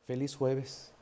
Feliz jueves.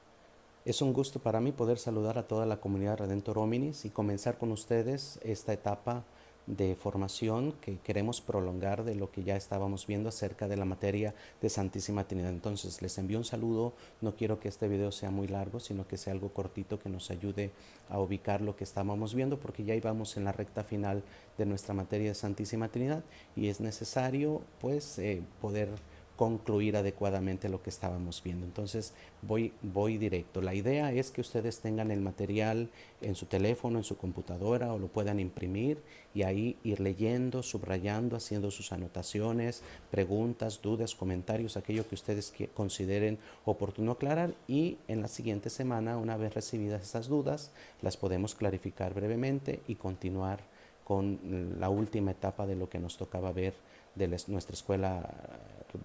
Es un gusto para mí poder saludar a toda la comunidad Redentor Hominis y comenzar con ustedes esta etapa de formación que queremos prolongar de lo que ya estábamos viendo acerca de la materia de Santísima Trinidad. Entonces les envío un saludo, no quiero que este video sea muy largo, sino que sea algo cortito que nos ayude a ubicar lo que estábamos viendo, porque ya íbamos en la recta final de nuestra materia de Santísima Trinidad y es necesario pues poder concluir adecuadamente lo que estábamos viendo. Entonces voy directo. La idea es que ustedes tengan el material en su teléfono, en su computadora o lo puedan imprimir y ahí ir leyendo, subrayando, haciendo sus anotaciones, preguntas, dudas, comentarios, aquello que ustedes consideren oportuno aclarar, y en la siguiente semana, una vez recibidas esas dudas, las podemos clarificar brevemente y continuar con la última etapa de lo que nos tocaba ver de nuestra escuela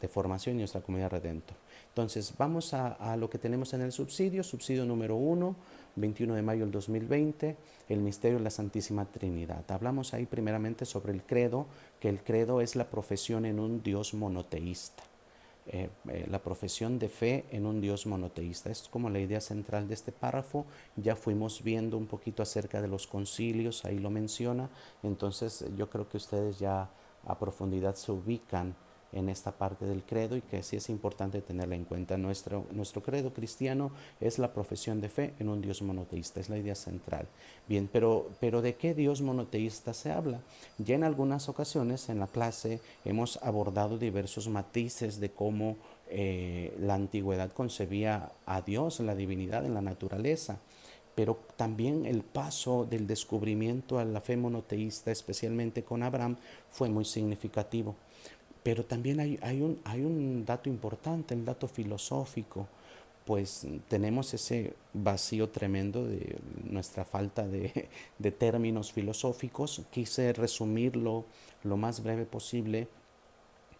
de formación y nuestra comunidad Redentor. Entonces vamos a lo que tenemos en el subsidio número 1, 21 de mayo del 2020, el misterio de la Santísima Trinidad. Hablamos ahí primeramente sobre el credo, que el credo es la profesión en un Dios monoteísta. La profesión de fe en un Dios monoteísta. Es como la idea central de este párrafo. Ya fuimos viendo un poquito acerca de los concilios, ahí lo menciona. Entonces yo creo que ustedes ya a profundidad se ubican en esta parte del credo y que sí es importante tenerla en cuenta. Nuestro credo cristiano es la profesión de fe en un Dios monoteísta, es la idea central. Bien, pero ¿de qué Dios monoteísta se habla? Ya en algunas ocasiones en la clase hemos abordado diversos matices de cómo la antigüedad concebía a Dios, la divinidad en la naturaleza, pero también el paso del descubrimiento a la fe monoteísta, especialmente con Abraham, fue muy significativo. Pero también hay un dato importante, el dato filosófico, pues tenemos ese vacío tremendo de nuestra falta de términos filosóficos. Quise resumirlo lo más breve posible,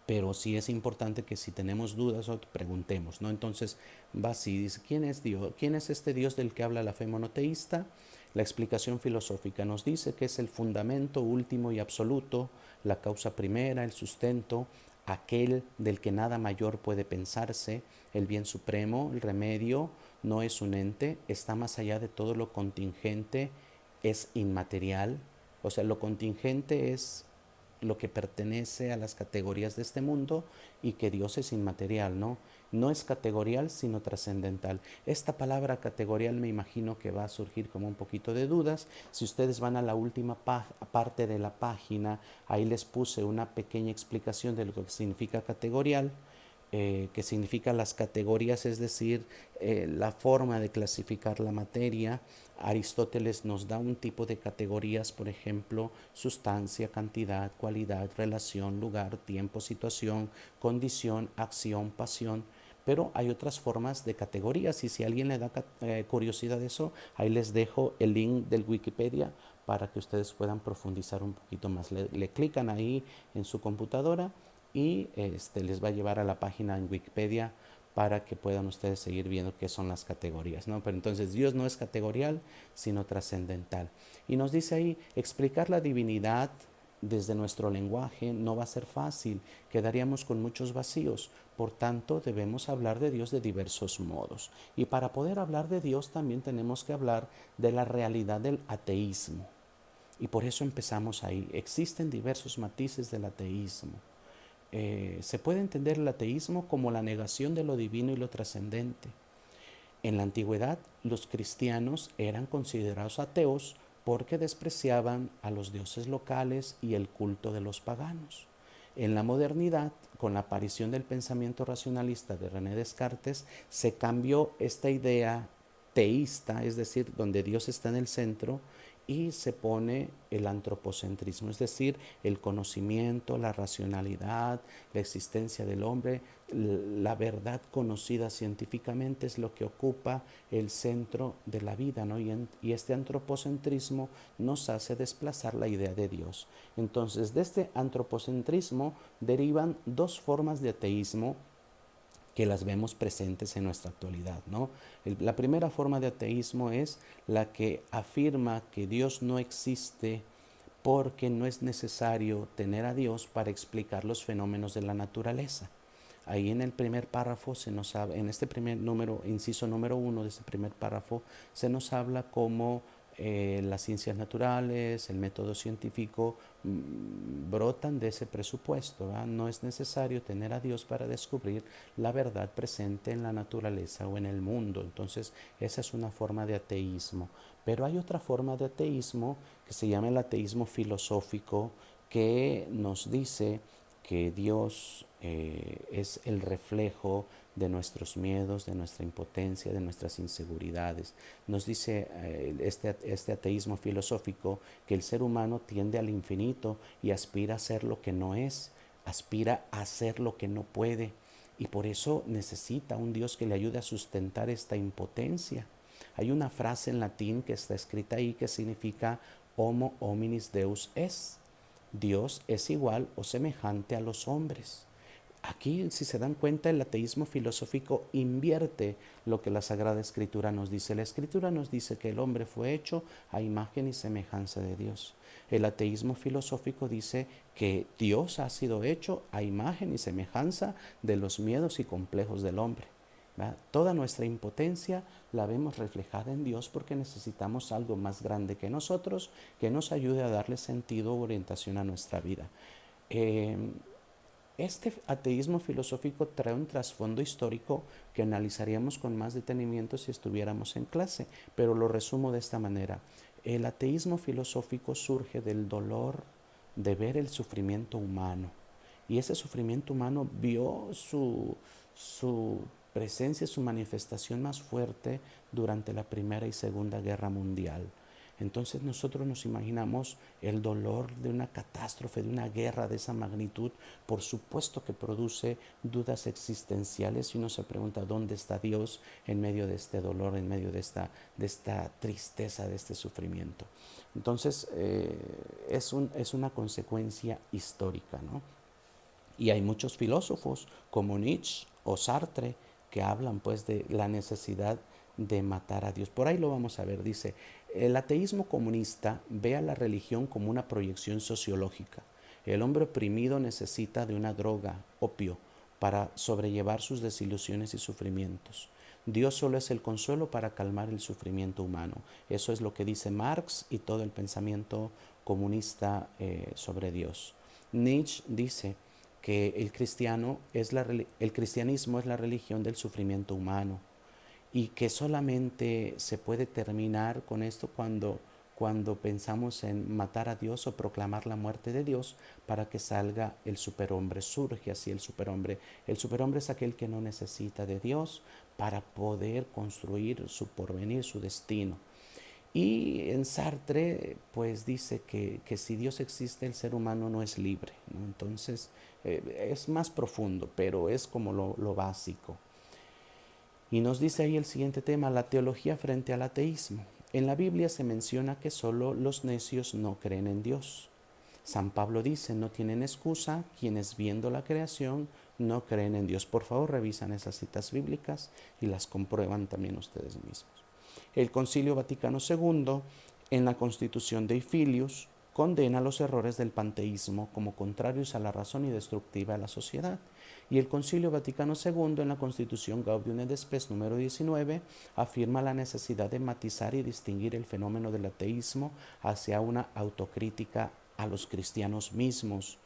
pero sí es importante que si tenemos dudas o preguntemos, ¿no? Entonces va así, dice, ¿quién es Dios? ¿Quién es este Dios del que habla la fe monoteísta? La explicación filosófica nos dice que es el fundamento último y absoluto, la causa primera, el sustento, aquel del que nada mayor puede pensarse, el bien supremo, el remedio, no es un ente, está más allá de todo lo contingente, es inmaterial. O sea, lo contingente es lo que pertenece a las categorías de este mundo, y que Dios es inmaterial, ¿no? No es categorial, sino trascendental. Esta palabra categorial me imagino que va a surgir como un poquito de dudas. Si ustedes van a la última parte de la página, ahí les puse una pequeña explicación de lo que significa categorial, que significa las categorías, es decir, la forma de clasificar la materia. Aristóteles nos da un tipo de categorías, por ejemplo, sustancia, cantidad, cualidad, relación, lugar, tiempo, situación, condición, acción, pasión. Pero hay otras formas de categorías, y si a alguien le da curiosidad de eso, ahí les dejo el link del Wikipedia para que ustedes puedan profundizar un poquito más. Le clican ahí en su computadora y les va a llevar a la página en Wikipedia para que puedan ustedes seguir viendo qué son las categorías, ¿no? Pero entonces Dios no es categorial, sino trascendental. Y nos dice ahí, explicar la divinidad desde nuestro lenguaje no va a ser fácil, quedaríamos con muchos vacíos. Por tanto, debemos hablar de Dios de diversos modos. Y para poder hablar de Dios también tenemos que hablar de la realidad del ateísmo. Y por eso empezamos ahí. Existen diversos matices del ateísmo. Se puede entender el ateísmo como la negación de lo divino y lo trascendente. En la antigüedad, los cristianos eran considerados ateos porque despreciaban a los dioses locales y el culto de los paganos. En la modernidad, con la aparición del pensamiento racionalista de René Descartes, se cambió esta idea teísta, es decir, donde Dios está en el centro, y se pone el antropocentrismo, es decir, el conocimiento, la racionalidad, la existencia del hombre, la verdad conocida científicamente es lo que ocupa el centro de la vida, ¿no? Y este antropocentrismo nos hace desplazar la idea de Dios. Entonces, de este antropocentrismo derivan dos formas de ateísmo que las vemos presentes en nuestra actualidad, ¿no? La primera forma de ateísmo es la que afirma que Dios no existe porque no es necesario tener a Dios para explicar los fenómenos de la naturaleza. Ahí en el primer párrafo se nos habla, en este primer número, inciso número 1 de este primer párrafo, se nos habla cómo las ciencias naturales, el método científico brotan de ese presupuesto, ¿verdad? No es necesario tener a Dios para descubrir la verdad presente en la naturaleza o en el mundo. Entonces, esa es una forma de ateísmo. Pero hay otra forma de ateísmo que se llama el ateísmo filosófico, que nos dice que Dios es el reflejo de nuestros miedos, de nuestra impotencia, de nuestras inseguridades. Nos dice este ateísmo filosófico que el ser humano tiende al infinito y aspira a ser lo que no es, aspira a ser lo que no puede, y por eso necesita un Dios que le ayude a sustentar esta impotencia. Hay una frase en latín que está escrita ahí que significa Homo hominis Deus es. Dios es igual o semejante a los hombres. Aquí, si se dan cuenta, el ateísmo filosófico invierte lo que la Sagrada Escritura nos dice. La Escritura nos dice que el hombre fue hecho a imagen y semejanza de Dios. El ateísmo filosófico dice que Dios ha sido hecho a imagen y semejanza de los miedos y complejos del hombre. ¿Verdad? Toda nuestra impotencia la vemos reflejada en Dios porque necesitamos algo más grande que nosotros que nos ayude a darle sentido o orientación a nuestra vida. Eh, este ateísmo filosófico trae un trasfondo histórico que analizaríamos con más detenimiento si estuviéramos en clase, pero lo resumo de esta manera. El ateísmo filosófico surge del dolor de ver el sufrimiento humano, y ese sufrimiento humano vio su presencia, su manifestación más fuerte durante la Primera y Segunda Guerra Mundial. Entonces nosotros nos imaginamos el dolor de una catástrofe, de una guerra de esa magnitud. Por supuesto que produce dudas existenciales y uno se pregunta dónde está Dios en medio de este dolor, en medio de esta tristeza, de este sufrimiento. Entonces es una consecuencia histórica, ¿no? Y hay muchos filósofos como Nietzsche o Sartre que hablan pues de la necesidad de matar a Dios. Por ahí lo vamos a ver, dice, el ateísmo comunista ve a la religión como una proyección sociológica. El hombre oprimido necesita de una droga, opio, para sobrellevar sus desilusiones y sufrimientos. Dios solo es el consuelo para calmar el sufrimiento humano. Eso es lo que dice Marx y todo el pensamiento comunista sobre Dios. Nietzsche dice que el cristianismo es la religión del sufrimiento humano, y que solamente se puede terminar con esto cuando pensamos en matar a Dios o proclamar la muerte de Dios para que salga el superhombre. Surge así el superhombre. El superhombre es aquel que no necesita de Dios para poder construir su porvenir, su destino. Y en Sartre, pues dice que si Dios existe, el ser humano no es libre, ¿no? Entonces, es más profundo, pero es como lo básico. Y nos dice ahí el siguiente tema, la teología frente al ateísmo. En la Biblia se menciona que solo los necios no creen en Dios. San Pablo dice, no tienen excusa quienes viendo la creación no creen en Dios. Por favor, revisan esas citas bíblicas y las comprueban también ustedes mismos. El Concilio Vaticano II, en la Constitución de Filius, condena los errores del panteísmo como contrarios a la razón y destructiva de la sociedad. Y el Concilio Vaticano II, en la Constitución Gaudium et Spes número 19, afirma la necesidad de matizar y distinguir el fenómeno del ateísmo hacia una autocrítica a los cristianos mismos,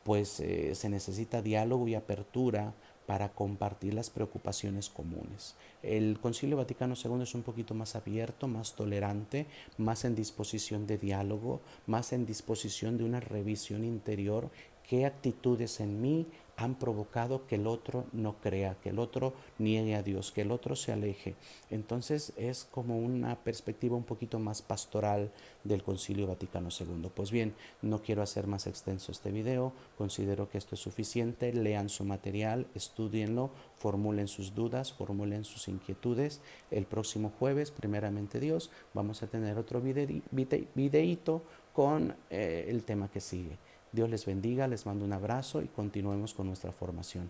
pues se necesita diálogo y apertura para compartir las preocupaciones comunes. El Concilio Vaticano II es un poquito más abierto, más tolerante, más en disposición de diálogo, más en disposición de una revisión interior. ¿Qué actitudes en mí han provocado que el otro no crea, que el otro niegue a Dios, que el otro se aleje? Entonces es como una perspectiva un poquito más pastoral del Concilio Vaticano II. Pues bien, no quiero hacer más extenso este video, considero que esto es suficiente. Lean su material, estudienlo, formulen sus dudas, formulen sus inquietudes. El próximo jueves, primeramente Dios, vamos a tener otro videíto con el tema que sigue. Dios les bendiga, les mando un abrazo y continuemos con nuestra formación.